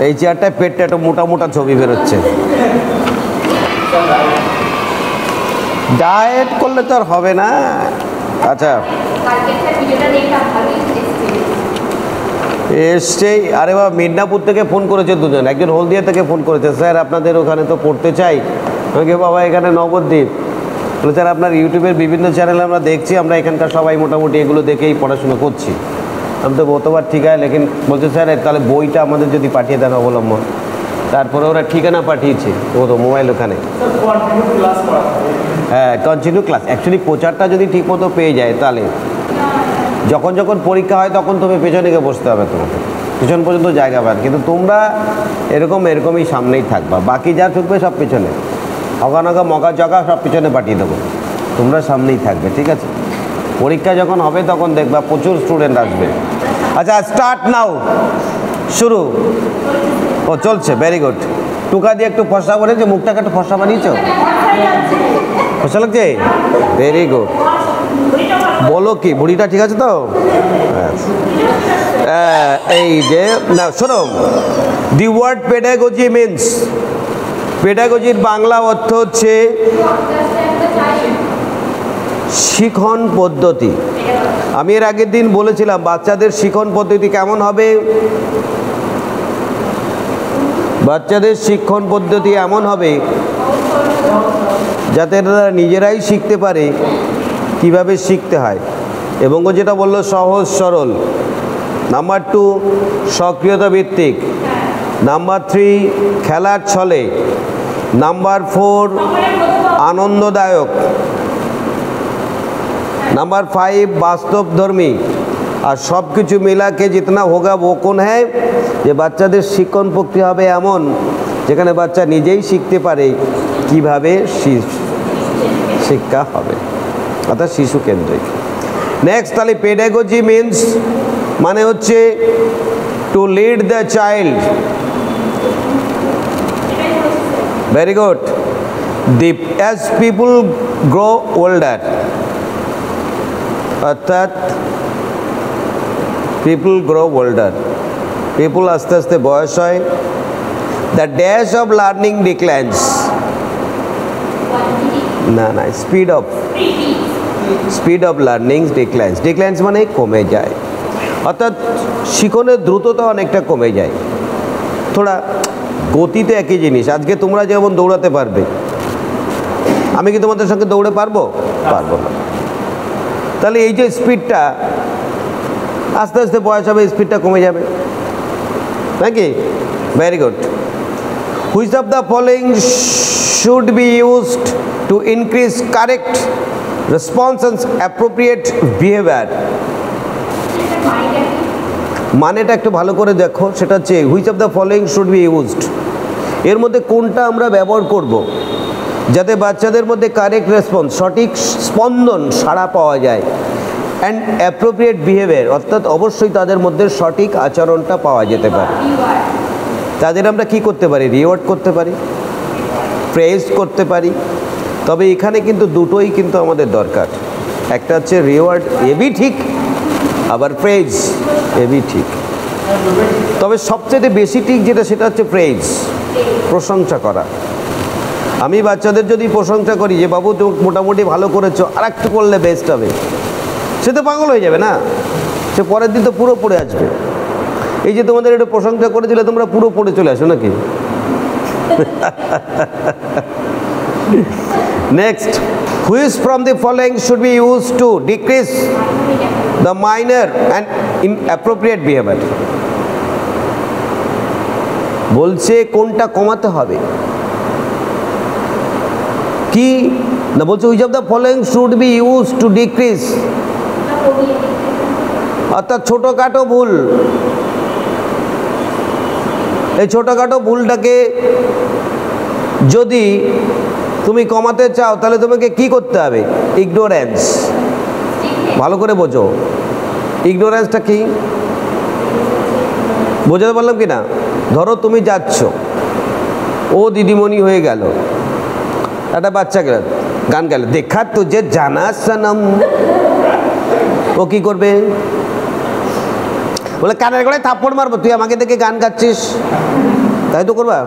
এই চেয়ারটায় পেটটা একটা মোটা মোটা ছবি বেরোচ্ছে। ডায়েট করলে তো আর হবে না। আচ্ছা এসছেই। আরে বাবা, মিদনাপুর থেকে ফোন করেছে দুজন, একজন হলদিয়া থেকে ফোন করেছে, স্যার আপনাদের ওখানে তো পড়তে চাই। আমাকে বাবা এখানে নবদ্বীপ, বলে স্যার আপনার ইউটিউবের বিভিন্ন চ্যানেল আমরা দেখছি, আমরা এখানকার সবাই মোটামুটি এগুলো দেখেই পড়াশুনো করছি। আমি তো বহুতবার ঠিক আছে, লেকিন বলছে স্যার তাহলে বইটা আমাদের যদি পাঠিয়ে দেন অবলম্বন। তারপরে ওরা ঠিকানা পাঠিয়েছে, ও তো মোবাইল ওখানে। হ্যাঁ কন্টিনিউ ক্লাস। অ্যাকচুয়ালি প্রচারটা যদি ঠিকমতো পেয়ে যায় তাহলে যখন যখন পরীক্ষা হয় তখন তুমি পেছনে গিয়ে বসতে হবে, তোমাকে পিছন পর্যন্ত জায়গা পান, কিন্তু তোমরা এরকমই সামনেই থাকবা, বাকি যা ঢুকবে সব পিছনে, অগানগা মগা জগা সব পিছনে পাঠিয়ে দেবো, তোমরা সামনেই থাকবে, ঠিক আছে? পরীক্ষা যখন হবে তখন দেখবা প্রচুর স্টুডেন্ট আসবে। আচ্ছা স্টার্ট নাও, শুরু। ও চলছে, ভেরি গুড। টুকা দিয়ে একটু ফসা করেছে, মুখটাকে একটু ফসা বানিয়েছ, ফসা লাগছে, ভেরি গুড। বলো কি বুড়িটা ঠিক আছে তো? এই যে না শোনো, দি ওয়ার্ড পেডাগজি মিনস, পেডাগজির বাংলা অর্থ হচ্ছে শিখন পদ্ধতি। আমি এর আগের দিন বলেছিলাম বাচ্চাদের শিখন পদ্ধতি কেমন হবে। বাচ্চাদের শিক্ষণ পদ্ধতি এমন হবে যাতে তারা নিজেরাই শিখতে পারে কিভাবে শিখতে হয়, এবং ও যেটা বললো সহজ সরল। নাম্বার 2 সক্রিয়তা ভিত্তিক, নাম্বার 3 খেলার ছলে, নাম্বার 4 আনন্দদায়ক, नंबर 5 বাস্তবধর্মী। আর সব কিছু মিলা के जितना होगा वो कौन है, যে বাচ্চাদের শিক্ষণ প্রক্রিয়া হবে এমন যেখানে বাচ্চা নিজেই শিখতে পারে কিভাবে শিক্ষা হবে, অর্থাৎ শিশু কেন্দ্রিক। নেক্সট তাহলে পেডাগজি মিনস মানে হচ্ছে to lead the child, very good. as people grow older, অর্থাৎ people grow older, people আস্তে আস্তে বয়স হয়, the dash of learning declines, না না speed of learning declines মানে কমে যায়, অর্থাৎ শিখনের দ্রুততা অনেকটা কমে যায়। থোড়া গতিতে একই জিনিস। আজকে তোমরা যেমন দৌড়াতে পারবে, আমি কি তোমাদের সঙ্গে দৌড়ে পারবো? পারবো না। তাহলে এই যে স্পিডটা আস্তে আস্তে বয়স হবে, স্পিডটা কমে যাবে নাকি? Very good. Which of the following should be used to increase correct response and appropriate behaviour? মানেটা একটু ভালো করে দেখো, সেটা হচ্ছে which of the following should be used, এর মধ্যে কোনটা আমরা ব্যবহার করব যাতে বাচ্চাদের মধ্যে কারেক্ট রেসপন্স, সঠিক স্পন্দন, সাড়া পাওয়া যায়, অ্যান্ড অ্যাপ্রোপ্রিয়েট বিহেভিয়ার, অর্থাৎ অবশ্যই তাদের মধ্যে সঠিক আচরণটা পাওয়া যেতে পারে। তাদের আমরা কি করতে পারি? রিওয়ার্ড করতে পারি, প্রেজ করতে পারি। তবে এখানে কিন্তু দুটোই কিন্তু আমাদের দরকার। একটা হচ্ছে রিওয়ার্ড, এবি ঠিক, আবার প্রেজ, এবি ঠিক। তবে সবচেয়ে বেশি ঠিক যেটা, সেটা হচ্ছে প্রেজ, প্রশংসা করা। আমি বাচ্চাদের যদি প্রশংসা করি যে বাবু তুমি মোটামুটি ভালো করেছো, আর একটু করলে বেস্ট হবে, সে তো পাগল হয়ে যাবে না, সে পরের দিন তো পুরো পড়ে আসবে। এই যে তোমাদের একটু প্রশংসা করেছিলে, তোমরা পুরো পড়ে চলে আসো নাকি? Next, which from the following should be use to decrease the minor and inappropriate behaviour? বলছে কোনটা কমাতে হবে, কি না বলছে which of the following should be use to decrease, অর্থাৎ ছোটোখাটো ভুল। এই ছোটোখাটো ভুলটাকে যদি তুমি কমাতে চাও তাহলে তোমাকে কি করতে হবে? ইগনোরেন্স। ভালো করে বোঝো ইগনোরেন্সটা কি, বোঝাতে পারলাম কি না? ধরো তুমি যাচ্ছ, ও দিদিমণি হয়ে গেল, একটা বাচ্চা গেল, গান গেল, দেখা তুঝে জানা সনম, ও কি করবে? বলে কানের গলায় থাপ্পড় মারবো, তুই আমাকে দেখে গান গাচ্ছিস, তাই তো করবা?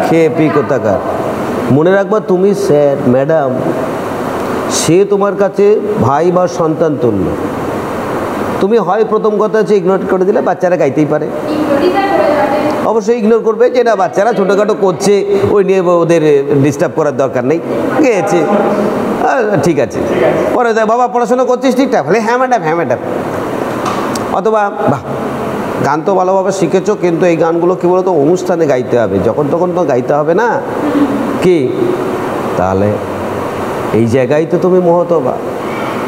খেয়ে পি কোথাকার। মনে রাখবা তুমি স্যার ম্যাডাম, সে তোমার কাছে ভাই বা সন্তান তুল্য। তুমি হয় প্রথম কথা হচ্ছে ইগনোর করে দিলে, বাচ্চারা গাইতেই পারে, অবশ্যই ইগনোর করবে যে না বাচ্চারা ছোটোখাটো করছে, ওই নিয়ে ওদের ডিস্টার্ব করার দরকার নেই, গেয়েছে ঠিক আছে। পরে বাবা পড়াশোনা করছিস ঠিকঠাক, বলে হ্যাঁ ম্যাডাম হ্যাঁ ম্যাডাম। অথবা বাহ গান তো ভালোভাবে শিখেছো, কিন্তু এই গানগুলো কী বলতো অনুষ্ঠানে গাইতে হবে, যখন তখন তো গাইতে হবে না কি? তাহলে এই জায়গায় তো তুমি মহতবা।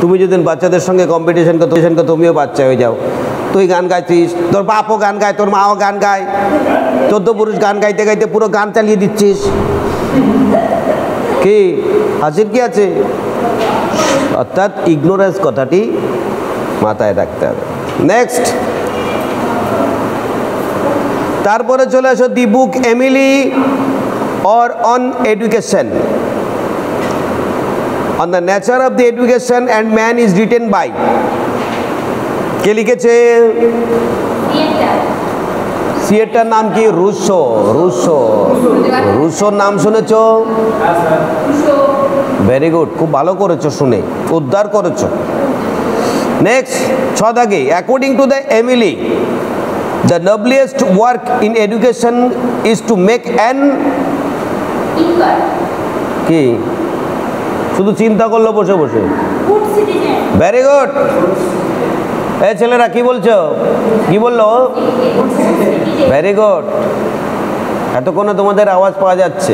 তুমি যদি বাচ্চাদের সঙ্গে কম্পিটিশন করতে তুমিও বাচ্চা হয়ে যাও, তুই গান গাইছিস, তোর বাপও গান গায়, তোর মাও গান গায়, 14 পুরুষ গান গাইতে গাইতে পুরো গান চালিয়ে দিচ্ছিস, কি হাসির কি আছে? অর্থাৎ ইগনোরেন্স কথাটি মাথায় রাখতে হবে। নেক্সট, তারপরে চলে আসো দি বুক Emily or on education, on the nature of the education and man is written by, কে লিখেছে? সিয়েটার নাম কি? রুসো। রুসো, রুসোর নাম শুনেছো? ভেরি গুড, খুব ভালো করেছো, শুনে উদ্ধার করেছো। নেক্সট, 6 দাগে, according to the Emily the noblest work in education is to make an কি? শুধু চিন্তা করলো বসে বসে। Very good. এই ছেলেরা কি বলছো? কি বললো? Very good. এতক্ষণে তোমাদের আওয়াজ পাওয়া যাচ্ছে।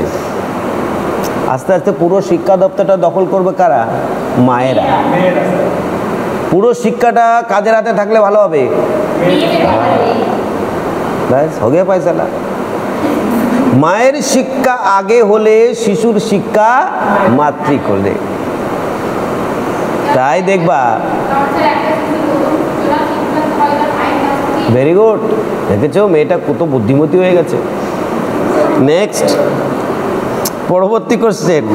আস্তে আস্তে পুরো শিক্ষা দপ্তরটা দখল করবে কারা? মায়েরা। পুরো শিক্ষাটা কাজের হাতে থাকলে ভালো হবে। ব্যাস हो गया फैसला। মায়ের শিক্ষা আগে হলে শিশুর শিক্ষা মাতৃকোলে। তাই দেখবা। ভেরি গুড, দেখেছো মেয়েটা কত বুদ্ধিমতী হয়ে গেছে। নেক্সট, পরবর্তী কোশ্চেন।